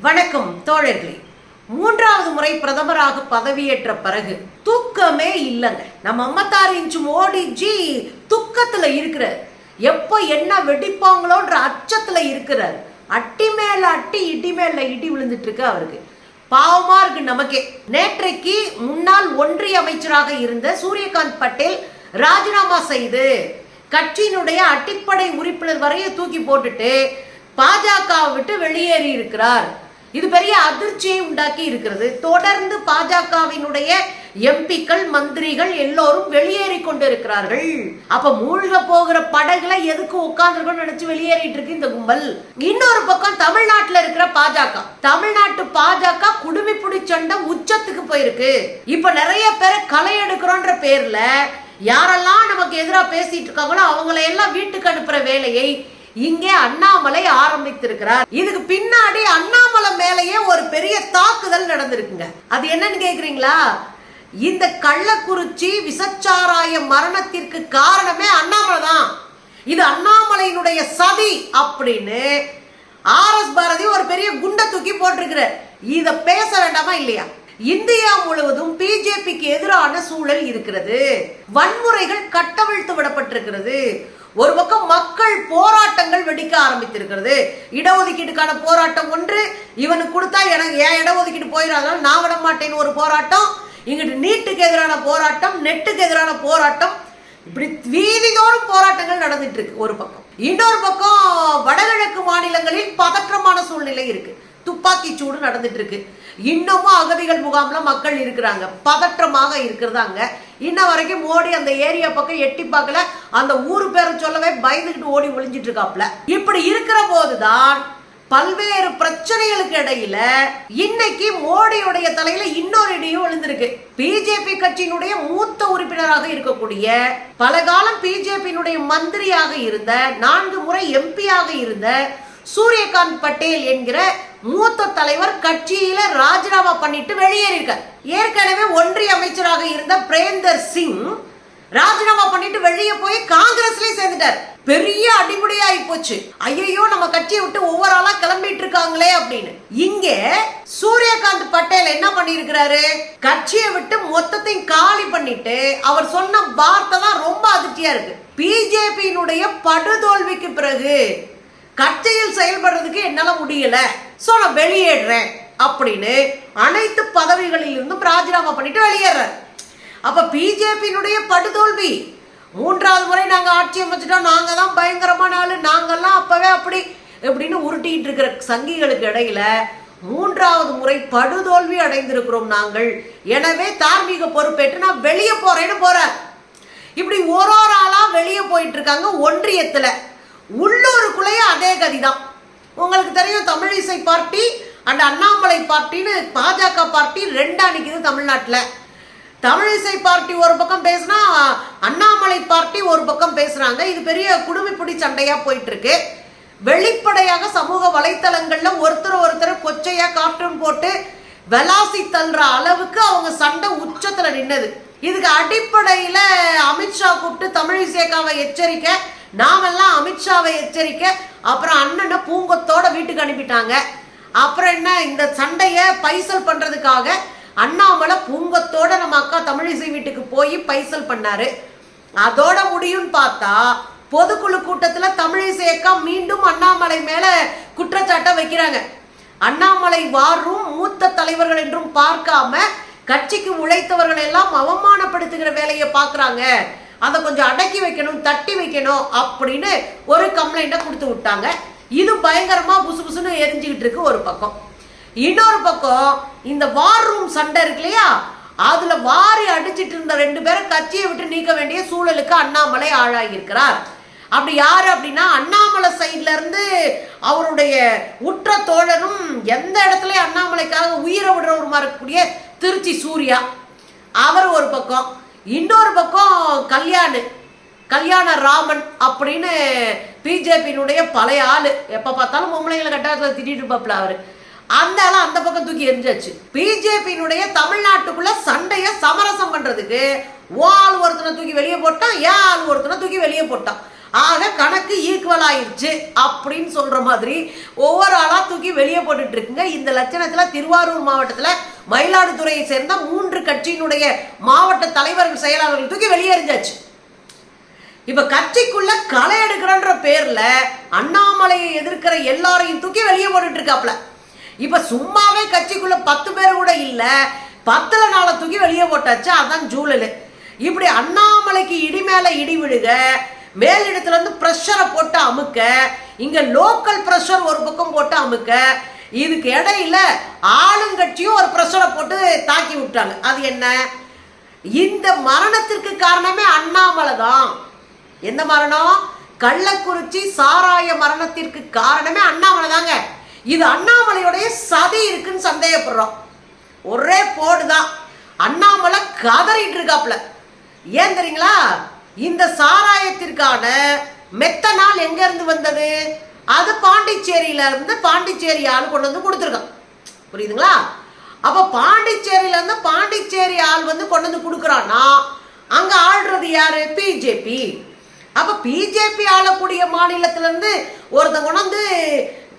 வணக்கம் தோழர்களே. மூன்றாவது முறை பிரதமராக பதவியேற்ற பிறகு தூக்கமே இல்லைங்க. நம்ம 56 இன்ச் மோடிஜி துக்கத்துல இருக்கிறார். எப்போ என்ன வெடிப்பாங்களோன்ற அச்சத்துல இருக்கிறார். அட்டி மேல அட்டி, இடி மேல இடி விழுந்துட்டு இருக்கு அவருக்கு. பாவமா இருக்கு நமக்கே. நேற்றைக்கு முன்னாள் ஒன்றிய அமைச்சராக இருந்த சூரியகாந்த் பட்டேல் ராஜினாமா செய்து கட்சியினுடைய அடிப்படை உறுப்பினர் வரைய தூக்கி போட்டுட்டு பாஜக விட்டு வெளியேறி இருக்கிறார். இது பெரிய அதிர்ச்சியை உண்டாக்கி இருக்கிறது. தொடர்ந்து பாஜகவினுடைய எம்பிக்கள், மந்திரிகள் எல்லோரும் வெளியேறி கொண்டிருக்கிறார்கள். அப்ப மூழ்க போகிற படகுல எதுக்கு உட்கார்ந்து நினைச்சு வெளியேறிட்டு இருக்கு இந்த கும்பல். இன்னொரு பக்கம் தமிழ்நாட்டுல இருக்கிற பாஜக, தமிழ்நாட்டு பாஜக குடுமிப்புடி சண்டை உச்சத்துக்கு போயிருக்கு. இப்ப நிறைய பேரை களை எடுக்கிறோன்ற பேர்ல யாரெல்லாம் நமக்கு எதிராக பேசிட்டு இருக்காங்களோ அவங்களை எல்லாம் வீட்டுக்கு அனுப்புற வேலையை இங்கே அண்ணாமலை ஆரம்பித்திருக்கிறார். இதுக்கு பின்னாடி அண்ணாமலை மேலேயே ஒரு பெரிய தாக்குதல் நடந்திருக்குங்க. அது என்னன்னு கேக்குறீங்களா? இந்த கள்ளக்குறிச்சி விசச்சாராய மரணத்திற்கு காரணமே அண்ணாமலை தான். இது அண்ணாமலையினுடைய சதி அப்படின்னு RS பாரதி ஒரு பெரிய குண்டை தூக்கி போட்டிருக்கிறார். இத பேச வேண்டாமா இல்லையா? இந்தியா முழுவதும் பிஜேபிக்கு எதிரான சூழல் இருக்கிறது. வன்முறைகள் கட்டவிழ்த்து விடப்பட்டிருக்கிறது. ஒரு பக்கம் மக்கள் போராட்டங்கள் வெடிக்க ஆரம்பித்திருக்கிறது. இடஒதுக்கீட்டுக்கான போராட்டம் ஒன்று, இவனுக்கு கொடுத்தா எனக்கு ஏன் இடஒதுக்கீடு போயிடாதனால நான் விட மாட்டேன்னு ஒரு போராட்டம், இங்கிட்டு நீட்டுக்கு எதிரான போராட்டம், நெட்டுக்கு எதிரான போராட்டம், இப்படி வீதிதோறும் போராட்டங்கள் நடந்துட்டு இருக்கு ஒரு பக்கம். இன்னொரு பக்கம் வடகிழக்கு மாநிலங்களில் பதற்றமான சூழ்நிலை இருக்கு. துப்பாக்கி சூடு நடந்துட்டு இருக்கு. இன்னமும் அகதிகள் முகாம்ல மக்கள் இருக்கிறாங்க, பதற்றமாக இருக்கிறதாங்க. இன்ன வரைக்கும் மோடி அந்த ஏரியா பக்கம் எட்டி பார்க்கல. அந்த ஊரு பேரை சொல்லவே பயந்துகிட்டு ஓடி ஒளிஞ்சிட்டு இருக்காப்ல. இப்படி இருக்கிற போதுதான் பல்வேறு பிரச்சனைகளுக்கு இடையில இன்னைக்கு மோடியுடைய தலையில இன்னொரு இடியும் விழுந்திருக்கு. பிஜேபி கட்சியினுடைய மூத்த உறுப்பினராக இருக்கக்கூடிய, பல காலம் பிஜேபியினுடைய மந்திரியாக இருந்த, 4 முறை எம்பியாக இருந்த சூரியகாந்த் பட்டேல் என்கிற மூத்த தலைவர் கட்சியில ராஜினாமா பண்ணிட்டு வெளியேறியிருக்கார். ஏற்கனவே ஒன்றிய அமைச்சராக இருந்த பிரேந்தர் சிங் ராஜினாமா பண்ணிட்டு வெளியே போய் காங்கிரஸ்லயே சேர்ந்துட்டார். பெரிய அடிமுடியாகி போச்சு. ஐயோ நம்ம கட்சியை விட்டு ஒவ்வொரு ஆளா கிளம்பிட்டு இருக்காங்களே அப்படின்னு. இங்க சூரியகாந்த் பட்டேல் என்ன பண்ணிருக்கிறாரு? கட்சியை விட்டு மொத்தத்தையும் காலி பண்ணிட்டு அவர் சொன்ன வார்த்தை தான் ரொம்ப அதிர்ச்சியா இருக்கு. பிஜேபியினுடைய படுதோல்விக்கு பிறகு கட்சியில் செயல்படுறதுக்கு என்னால முடியல, சோ நான் வெளியேறேன் அப்படின்னு அனைத்து பதவிகளில் இருந்தும் ராஜினாமா பண்ணிட்டு வெளியேறார். அப்ப பிஜேபியினுடைய படுதோல்வி. 3வது முறை நாங்க ஆட்சி அமைச்சிட்டோம், நாங்க தான் பயங்கரமான ஆளு, நாங்கெல்லாம் அப்பவே அப்படி எப்படின்னு உருட்டிட்டு இருக்கிற சங்கிகளுக்கு இடையில 3வது முறை படுதோல்வி அடைந்திருக்கிறோம் நாங்கள். எனவே தார்மீக பொறுப்பேற்று நான் வெளியே போறேன்னு போறார். இப்படி ஒரு ஆளா வெளியே போயிட்டு இருக்காங்க. ஒன்றியத்துல உள்ளூருக்குள்ளேயே அதே கதிதான். உங்களுக்கு தெரியும், தமிழிசை பார்ட்டி அண்ட் அண்ணாமலை பார்ட்டின்னு பாஜக பார்ட்டி 2 நிக்குது தமிழ்நாட்டில். தமிழிசை பார்ட்டி ஒரு பக்கம் பேசினா அண்ணாமலை பார்ட்டி ஒரு பக்கம் பேசுறாங்க. இது பெரிய குடுமிப்புடி சண்டையா போயிட்டு இருக்கு. வெளிப்படையாக சமூக வலைத்தளங்கள்ல ஒருத்தர் கொச்சையா கார்ட்டூன் போட்டு வெலாசி தள்ளுற அளவுக்கு அவங்க சண்டை உச்சத்துல நின்னது. இதுக்கு அடிப்படையில அமித்ஷா கூப்பிட்டு தமிழிசைக்காவை எச்சரிக்க, நாமெல்லாம் அமித்ஷாவை எச்சரிக்க, அப்புறம் அண்ணனை பூங்கொத்தோட வீட்டுக்கு அனுப்பிட்டாங்க. அப்புறம் என்ன, இந்த சண்டையை பைசல் பண்றதுக்காக அண்ணாமலை பூங்கொத்தோட நம்ம அக்கா தமிழிசை வீட்டுக்கு போய் பைசல் பண்ணாரு. அதோட முடியும்னு பார்த்தா பொதுக்குழு கூட்டத்துல தமிழிசை அக்கா மீண்டும் அண்ணாமலை மேல குற்றச்சாட்டை வைக்கிறாங்க. அண்ணாமலை வாரும் மூத்த தலைவர்கள் என்றும் பார்க்காம கட்சிக்கு உழைத்தவர்கள் எல்லாம் அவமானப்படுத்துகிற வேலையை பாக்குறாங்க, அதை கொஞ்சம் அடக்கி வைக்கணும், தட்டி வைக்கணும் அப்படின்னு ஒரு கம்ப்ளைண்ட கொடுத்து விட்டாங்க. இது பயங்கரமா புசு புசுன்னு எரிஞ்சுக்கிட்டு இருக்கு ஒரு பக்கம். இன்னொரு பக்கம் இந்த வார் ரூம் சண்டை இருக்கு இல்லையா, அதுல வாரி அடிச்சிட்டு இருந்த 2 பேரை கட்சியை விட்டு நீக்க வேண்டிய சூழலுக்கு அண்ணாமலை ஆளாகி இருக்கிறார். அப்படி யாரு அப்படின்னா, அண்ணாமலை சைட்ல இருந்து அவருடைய உற்ற தோழரும் எந்த இடத்துல அண்ணாமலைக்காக உயிரை விடுறவருமா இருக்கக்கூடிய திருச்சி சூர்யா, அவர் ஒரு பக்கம். இன்னொரு பக்கம் கல்யாண ராமன் அப்படின்னு பிஜேபியினுடைய பழைய ஆளு, எப்ப பார்த்தாலும் பொம்பளைங்களை கட்டாயத்தில் திட்டிட்டு இருப்பாப்ல அவரு. அந்த ஆள் அந்த பக்கம் தூக்கி எரிஞ்சாச்சு. பிஜேபியினுடைய தமிழ்நாட்டுக்குள்ள சண்டைய சமரசம் பண்றதுக்கு ஆள் ஒருத்தனை தூக்கி வெளியே போட்டான், ஏன் ஆள் ஒருத்தனை தூக்கி வெளியே போட்டான். ஆக கணக்கு ஈக்குவல் ஆயிடுச்சு அப்படின்னு சொல்ற மாதிரி ஒவ்வொரு ஆளா தூக்கி வெளியே போட்டுட்டு இருக்குங்க. இந்த லட்சணத்துல திருவாரூர் மாவட்டத்துல மயிலாடுதுறையை சேர்ந்த 3 கட்சியினுடைய மாவட்ட தலைவர்கள் செயலாளர்கள் தூக்கி வெளியேறிஞ்சாச்சு. இப்ப கட்சிக்குள்ள களை எடுக்கிறன்ற பேர்ல அண்ணாமலையை எதிர்க்கிற எல்லாரையும் தூக்கி வெளியே போட்டுட்டு இருக்காப்ல. இப்ப சும்மாவே கட்சிக்குள்ள 10 பேர் கூட இல்ல, 10ல 4 தூக்கி வெளியே போட்டாச்சு. அதான் ஜூலல். இப்படி அண்ணாமலைக்கு இடி மேல இடி விடுக, மேலிடத்துல இருந்து பிரஷரை போட்டு அமுக்க, இங்க லோக்கல் பிரஷர் ஒரு பக்கம் போட்டு அமுக்க, இதுக்கு இடையில ஆளுங்கட்சியும் ஒரு பிரஷரை போட்டு தாக்கி விட்டாங்க. அது என்ன? இந்த மரணத்திற்கு காரணமே அண்ணாமலை தான். எந்த மரணம்? கள்ளக்குறிச்சி சாராய மரணத்திற்கு காரணமே அண்ணாமலை தாங்க. இது அண்ணாமலையுடைய சதி இருக்குன்னு சந்தேகப்படுறோம். ஒரே போடுதான். அண்ணாமலை கதறிட்டு இருக்காப்ல. ஏன் தெரியுங்களா? இந்த சாராயத்திற்கான மெத்தனால் எங்க இருந்து வந்தது? அது பாண்டிச்சேரியில இருந்து பாண்டிச்சேரி ஆள் கொண்டு வந்து கொடுத்துருக்கான். புரியுதுங்களா? அப்ப பாண்டிச்சேரியில இருந்து பாண்டிச்சேரி ஆள் வந்து கொண்டு வந்து கொடுக்குறான்னா அங்க ஆள்றது யாரு? பிஜேபி. அப்ப பிஜேபி ஆளக்கூடிய மாநிலத்துல இருந்து ஒருத்தன் கொண்டு வந்து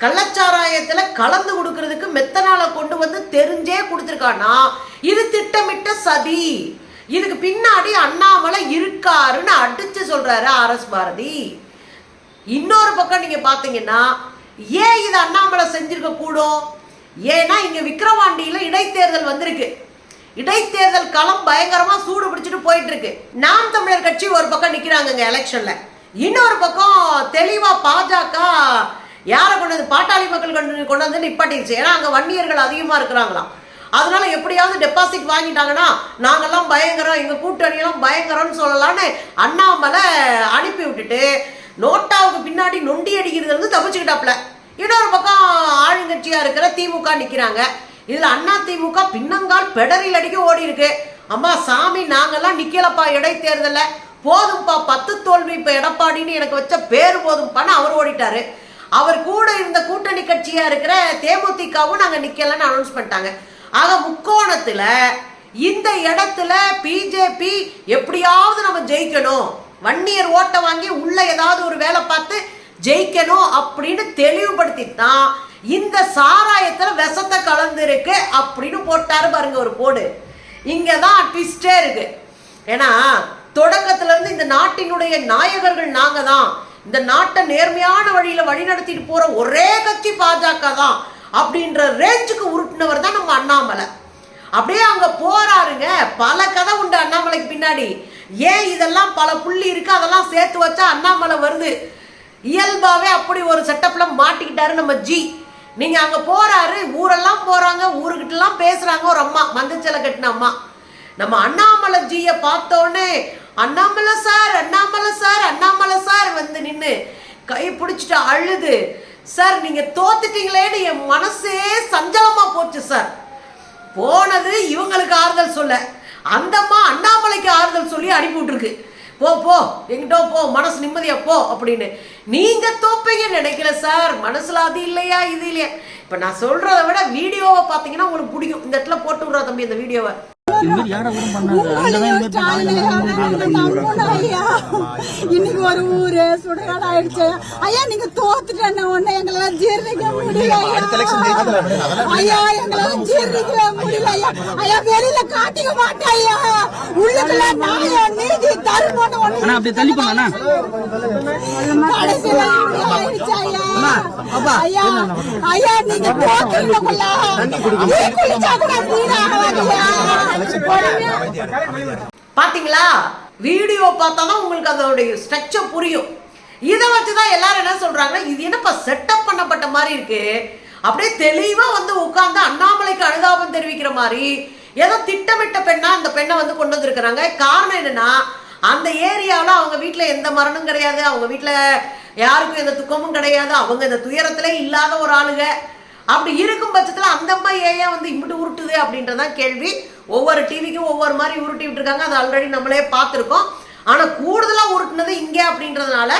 கள்ளச்சாராயத்துல கலந்து கொடுக்கறதுக்கு மெத்தனால கொண்டு வந்து தெரிஞ்சே கொடுத்துருக்கான்னா இது திட்டமிட்ட சதி. இதுக்கு பின்னாடி அண்ணாமலை இருக்காருன்னு அடிச்சு சொல்றாரு ஆர்எஸ் பாரதி. இன்னொரு பக்கம் நீங்க பாத்தீங்கன்னா ஏன் இது அண்ணாமலை செஞ்சிருக்க கூடும்? ஏன்னா இங்க விக்கிரவாண்டியில இடைத்தேர்தல் வந்திருக்கு. இடைத்தேர்தல் களம் பயங்கரமா சூடு பிடிச்சிட்டு போயிட்டு இருக்கு. நாம் தமிழர் கட்சி ஒரு பக்கம் நிக்கிறாங்க எலெக்ஷன்ல, இன்னொரு பக்கம் தெளிவா பாஜக யாரை கொண்டு வந்து பாட்டாளி மக்கள் கொண்டு வந்து நிப்பாட்டிருச்சு. ஏன்னா அங்க வன்னியர்கள் அதிகமா இருக்கிறாங்களாம். அதனால எப்படியாவது டெபாசிட் வாங்கிட்டாங்கன்னா நாங்கெல்லாம் பயங்கரம், எங்க கூட்டணியெல்லாம் பயங்கரம்னு சொல்லலான்னு அண்ணாமலை அனுப்பி விட்டுட்டு நோட்டாவுக்கு பின்னாடி நொண்டி அடிக்கிறது வந்து தப்பிச்சுக்கிட்டாப்ல. இன்னொரு பக்கம் ஆளுங்கட்சியா இருக்கிற திமுக நிக்கிறாங்க. இதுல அண்ணா திமுக பின்னங்கால் பெடரில் அடிக்க ஓடி இருக்கு. அம்மா சாமி, நாங்கெல்லாம் நிக்கலப்பா இடைத்தேர்தல, போதும்பா 10 தோல்வி, இப்ப எடப்பாடின்னு எனக்கு வச்ச பேரு போதும்பான்னு அவர் ஓடிட்டாரு. அவர் கூட இருந்த கூட்டணி கட்சியா இருக்கிற தேமுதிகவும் நாங்க நிக்கலன்னு அனௌன்ஸ் பண்ணிட்டாங்க. ஆக முக்கோணத்துல இந்த இடத்துல பிஜேபி எப்படியாவது நம்ம ஜெயிக்கணும், வன்னியர் ஓட்ட வாங்கி உள்ள ஏதாவது ஒரு வேலை பார்த்து ஜெயிக்கணும் அப்படின்னு தெளிவுபடுத்தித்தான் இந்த சாராயத்துல விஷத்தை கலந்து இருக்கு அப்படின்னு போட்டாரு பாருங்க ஒரு போடு. இங்கதான் ட்விஸ்டே இருக்கு. ஏன்னா தொடக்கத்துல இருந்து இந்த நாட்டினுடைய நாயகர்கள் நாங்க தான், இந்த நாட்டை நேர்மையான வழியில வழி நடத்திட்டு போற ஒரே கட்சி பாஜக தான் அப்படின்ற ரேஞ்சுக்கு உருட்டினவர் தான் நம்ம அண்ணாமலை. அப்படியே அங்க போறாருங்க. பல கதை உண்டு அண்ணாமலைக்கு பின்னாடி. ஏன் இதெல்லாம் பல புள்ளி இருக்கு, அதெல்லாம் சேர்த்து வச்சா அண்ணாமலை வருது. இயல்பாவே அப்படி ஒரு செட்டப்ல மாட்டிக்கிட்டாரு நம்ம ஜி. நீங்க அங்க போறாரு, ஊரெல்லாம் போறாங்க, ஊருக்கிட்ட எல்லாம் பேசுறாங்க. ஒரு அம்மா மந்தச்சலை கட்டின அம்மா நம்ம அண்ணாமலை ஜிய பார்த்தோன்னே Annamalai sir, Annamalai sir, Annamalai sir வந்து நின்று கை பிடிச்சிட்டு அழுது, சார் நீங்க தோத்துட்டீங்களேன்னு என் மனசே சஞ்சலமா போச்சு சார். போனது இவங்களுக்கு ஆறுதல் சொல்ல, அந்தம்மா அண்ணாமலைக்கு ஆறுதல் சொல்லி அனுப்பி விட்டுருக்கு. போ போ எங்கிட்டோ போ, மனசு நிம்மதியா போ அப்படின்னு. நீங்க தோப்பீங்கன்னு நினைக்கல சார், மனசுல அது இல்லையா இது இல்லையா. இப்ப நான் சொல்றதை விட வீடியோவை பாத்தீங்கன்னா உங்களுக்கு பிடிக்கும். இந்த இடத்துல போட்டு விடுறா தம்பி இந்த வீடியோவை. இன்னைக்கு ஒரு ஊரு சுடுகாடு ஆயிடுச்சு ஐயா. நீங்க தோத்துட்டேன்னு ஒண்ணு எங்களால ஜீர்ணிக்க முடியல ஐயா, எங்களால ஜீர்ணிக்க முடியல ஐயா. ஐயா வெளியில காட்டிக்க மாட்டேன் ஐயா, உள்ளுக்குள்ள நியாயம் நீதி தருமம்னு ஒண்ணு அப்படி தள்ளி போனா கடைசியில ஆயிடுச்சு ஐயா. ஐயா ஐயா நீங்க தோத்துக்குள்ள குளிச்சா கூட வீணாகலையா. பாத்தீங்களா? வீடியோ பார்த்தாதான் உங்களுக்கு அதோடைய ஸ்ட்ரக்சர் புரியும். இதை வச்சுதான் எல்லாரும் என்ன சொல்றாங்க, இது என்னப்பா செட்டப் பண்ணப்பட்ட மாதிரி இருக்கு. அப்படியே தெளிவா வந்து உட்கார்ந்து அண்ணாமலைக்கு அனுதாபம் தெரிவிக்கிற மாதிரி ஏதோ திட்டமிட்ட பெண்ணா அந்த பெண்ணை வந்து கொண்டு வந்திருக்கிறாங்க. காரணம் என்னன்னா, அந்த ஏரியாவில் அவங்க வீட்டில் எந்த மரணம் கிடையாது, அவங்க வீட்டில் யாருக்கும் எந்த துக்கமும் கிடையாது, அவங்க இந்த துயரத்திலே இல்லாத ஒரு ஆளுங்க. அப்படி இருக்கும் பட்சத்தில் அந்த அம்மா ஏன் வந்து இம்பிட்டு உருட்டுது அப்படின்றதான் கேள்வி. ஒவ்வொரு டிவிக்கும் ஒவ்வொரு மாதிரி உருட்டி விட்டுருக்காங்க, அது ஆல்ரெடி நம்மளே பார்த்துருக்கோம். ஆனால் கூடுதலாக உருட்டுனது இங்கே அப்படின்றதுனால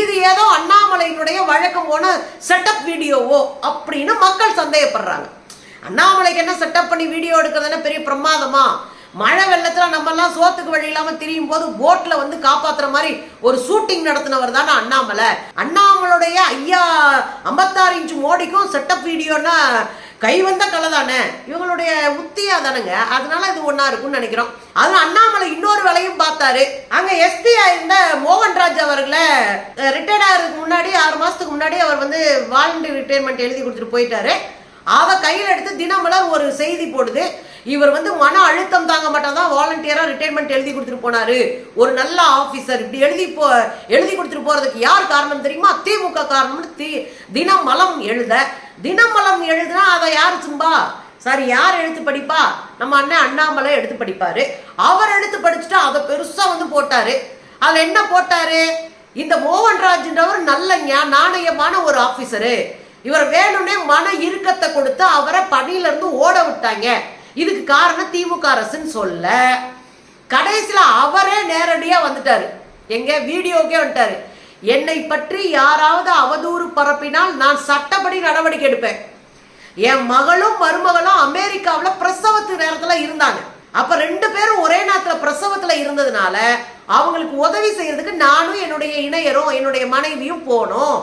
இது ஏதோ அண்ணாமலையினுடைய வழக்கம் போன செட்டப் வீடியோவோ அப்படின்னு மக்கள் சந்தேகப்படுறாங்க. அண்ணாமலைக்கு என்ன செட்டப் பண்ணி வீடியோ எடுக்கிறதுனா பெரிய பிரமாதமா? மழை வெள்ளத்துல நம்ம எல்லாம் சோத்துக்கு வழி இல்லாம திரியும் போது போட்ல வந்து காப்பாத்துற மாதிரி ஒரு ஷூட்டிங் நடத்தினவர் தானே அண்ணாமலை. அண்ணாமலுடைய ஐயா 56 இன்ச் மோடிக்கும் செட்டப் வீடியோன்னா கைவந்த கலை தானே, இவங்களுடைய உத்தியா தானுங்க. அதனால இது ஒன்னா இருக்கும்னு நினைக்கிறோம். அதுவும் அண்ணாமலை இன்னொரு வேலையும் பார்த்தாரு. அங்க எஸ்பியா இருந்த மோகன்ராஜ் அவர்களை ரிட்டையர்ட் ஆகிறதுக்கு முன்னாடி 6 மாசத்துக்கு முன்னாடி அவர் வந்து வாலண்டரி ரிட்டையர்மெண்ட் எழுதி கொடுத்துட்டு போயிட்டாரு. அதை கையில் எடுத்து தினமலர் ஒரு செய்தி போடுது, இவர் வந்து மன அழுத்தம் தாங்க மாட்டாதான் வாலண்டியரா ரிட்டையர்மெண்ட் எழுதி கொடுத்துட்டு போனாரு, ஒரு நல்ல ஆபீசர். இப்படி எழுதி கொடுத்துட்டு போறதுக்கு யார் காரணம் தெரியுமா? திமுக காரணம்னு தினமலம் எழுதுனா அதை யார் சும்பா சாரி யார் எடுத்து படிப்பா? நம்ம அண்ணன் அண்ணாமலை எடுத்து படிப்பாரு. அவர் எடுத்து படிச்சுட்டு அதை பெருசா வந்து போட்டாரு. அதுல என்ன போட்டாரு? இந்த மோகன்ராஜ்ன்றவர் நல்ல நாணயமான ஒரு ஆபீசரு, இவர் வேணும்னே மன இறுக்கத்தை கொடுத்து அவரை பணியில இருந்து ஓட விட்டாங்க, இதுக்கு காரணம் திமுக அரசுன்னு சொல்ல கடைசியில அவரே நேரடியா வந்துட்டாரு. எங்க வீடியோக்கே வந்துட்டாரு. என்னை பற்றி யாராவது அவதூறு பரப்பினால் நான் சட்டப்படி நடவடிக்கை எடுப்பேன். என் மகளும் மருமகளும் அமெரிக்காவில் பிரசவத்து நேரத்துல இருந்தாங்க. அப்ப 2 பேரும் ஒரே நேரத்துல பிரசவத்துல இருந்ததுனால அவங்களுக்கு உதவி செய்யறதுக்கு நானும் என்னுடைய இணையரும் என்னுடைய மனைவியும் போனோம்.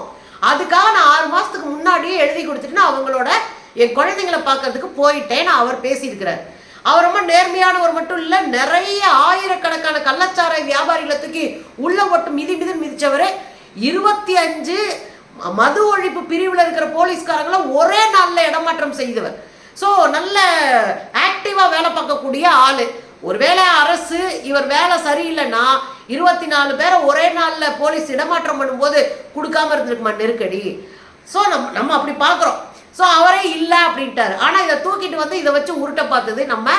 அதுக்காக நான் 6 மாசத்துக்கு முன்னாடியே எழுதி கொடுத்துட்டு அவங்களோட என் குழந்தைங்களை பார்க்கறதுக்கு போயிட்டேன்னு அவர் பேசியிருக்கிறார். அவர் ரொம்ப நேர்மையானவர் மட்டும் இல்ல, நிறைய ஆயிரக்கணக்கான கள்ளச்சாராய வியாபாரிகளை தூக்கி உள்ள போட்டு மிதிச்சவரு. 25 மது ஒழிப்பு பிரிவுல இருக்கிற போலீஸ்காரங்களை ஒரே நாள்ல இடமாற்றம் செய்தவர். சோ நல்ல ஆக்டிவா வேலை பார்க்கக்கூடிய ஆளு. ஒருவேளை அரசு இவர் வேலை சரியில்லைன்னா 24 பேரை ஒரே நாள்ல போலீஸ் இடமாற்றம் பண்ணும்போது கொடுக்காம இருந்திருக்குமா நெருக்கடி? சோ நம்ம அப்படி பாக்குறோம். சோ அவரே இல்ல அப்படின்ட்டாரு. ஆனா இதை தூக்கிட்டு வந்து இதை வச்சு உருட்ட பார்த்தது நம்ம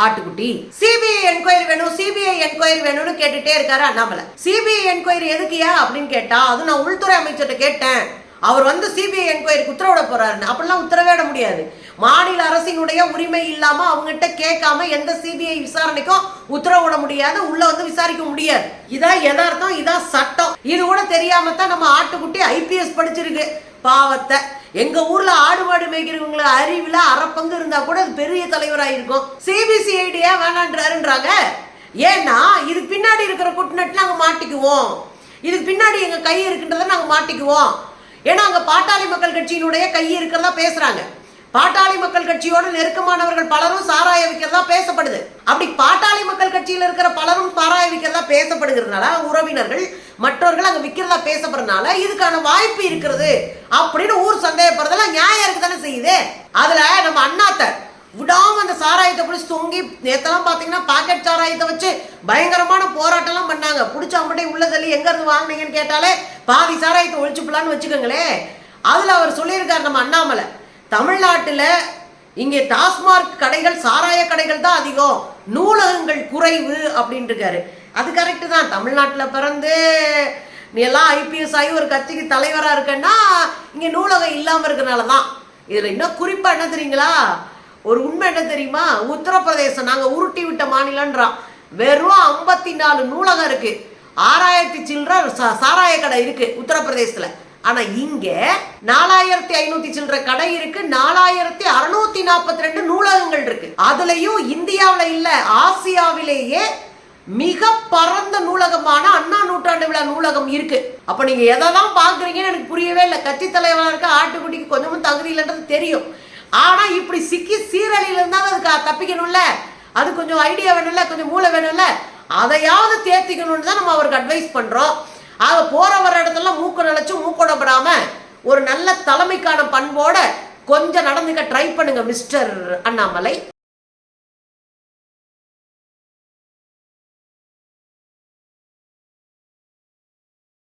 ஆட்டுக்குட்டி. சிபிஐ என்கொயரி வேணும், சிபிஐ என்கொயரி வேணும்னு கேட்டுட்டே இருக்காரு அண்ணாமலை. சிபிஐ என்கொயரி எதுக்கியா அப்படின்னு கேட்டா, அது நான் உள்துறை அமைச்சர்கிட்ட கேட்டேன், அவர் வந்து சிபிஐ என்கொயரிக்கு உத்தரவிட போறாருன்னு. அப்படிலாம் உத்தரவிட முடியாது. மாநில அரசினுடைய உரிமை இல்லாம அவங்ககிட்ட கேட்காம எந்த சிபிஐ விசாரணைக்கும் உத்தரவிட முடியாது, உள்ள வந்து விசாரிக்க முடியாது. இதான் யதார்த்தம், இதான் சட்டம். இது கூட தெரியாம தான் நம்ம ஆட்டுக்குட்டி ஐபிஎஸ் படிச்சிருக்கு. பாவத்தை எங்க ஊர்ல ஆடு மாடு மேய்க்கிறவங்களை அறிவுல அரைப்பங்கு இருந்தா கூட அது பெரிய தலைவராயிருக்கும். சிபிசிஐடியா வேணான்றாருன்றாங்க. ஏன்னா இதுக்கு பின்னாடி இருக்கிற குட்நட் நாங்க மாட்டிக்குவோம், இதுக்கு பின்னாடி எங்க கை இருக்குன்றத நாங்க மாட்டிக்குவோம். ஏன்னா அங்க பாட்டாளி மக்கள் கட்சியினுடைய கை இருக்கிறதா பேசுறாங்க. பாட்டாளி மக்கள் கட்சியோட நெருக்கமானவர்கள் பலரும் சாராய விற்கிறதா பேசப்படுது. அப்படி பாட்டாளி மக்கள் கட்சியில இருக்கிற பலரும் சாராய விற்கிறதா பேசப்படுகிறதுனால உறவினர்கள் மற்றவர்கள் அங்க விற்கிறதா பேசப்படுறதுனால இதுக்கான வாய்ப்பு இருக்கிறது அப்படின்னு ஊர் சந்தேகப்படுறதுல நியாயம் இருக்குதானே செய்யுது. அதுல நம்ம அண்ணாத்த விடாம அந்த சாராயத்தை பிடிச்சி தொங்கி நேத்தெல்லாம் பாத்தீங்கன்னா பாக்கெட் சாராயத்தை வச்சு பயங்கரமான போராட்டம் எல்லாம் பண்ணாங்க. பிடிச்சாம்பட்டே உள்ளதள்ளி எங்க இருந்து வாங்கினீங்கன்னு கேட்டாலே பாதி சாராயத்தை ஒழிச்சுப்பலான்னு வச்சுக்கோங்களேன். அதுல அவர் சொல்லியிருக்காரு நம்ம அண்ணாமலை, தமிழ்நாட்டுல இங்கே டாஸ்மார்க் கடைகள் சாராய கடைகள் தான் அதிகம், நூலகங்கள் குறைவு அப்படின்னு இருக்காரு. அது கரெக்டு தான். தமிழ்நாட்டில் பிறந்து நீ எல்லாம் ஐபிஎஸ் ஆகி ஒரு கட்சிக்கு தலைவரா இருக்கன்னா இங்க நூலகம் இல்லாம இருக்கிறனால தான். இதுல இன்னும் குறிப்பா என்ன தெரியுங்களா, ஒரு உண்மை என்ன தெரியுமா, உத்தரப்பிரதேசம் நாங்க உருட்டி விட்ட மாநிலம்ன்றான். வெறும் 54 நூலகம் இருக்கு, 6000 சில்லற சாராய கடை இருக்கு உத்தரப்பிரதேசத்துல. ஆனா இங்க 4500 சில்லற கடை இருக்கு, 4642 நூலகங்கள் இருக்கு. அதுலயும் இந்தியாவில இல்ல ஆசியாவிலேயே மிக பரந்த நூலகமான அண்ணா நூற்றாண்டு விழா நூலகம் இருக்கு. அப்ப நீங்க எதான் பாக்குறீங்கன்னு எனக்கு புரியவே இல்லை. கட்சி தலைவராக இருக்க ஆட்டுக்குட்டிக்கு கொஞ்சமும் தகுதி இல்லைன்றது தெரியும். ஆனா இப்படி சிக்கி சீரழியில இருந்தாலும் அதுக்கு தப்பிக்கணும்ல, அது கொஞ்சம் ஐடியா வேணும்ல, கொஞ்சம் மூளை வேணும்ல, அதையாவது தேர்த்திக்கணும்னு தான் நம்ம அவருக்கு அட்வைஸ் பண்றோம். ஆக போற வர இடத்துல மூக்கு நினைச்சு மூக்கோடப்படாம ஒரு நல்ல தலைமைக்கான பண்போட கொஞ்சம் நடந்துக்க ட்ரை பண்ணுங்க மிஸ்டர் அண்ணாமலை.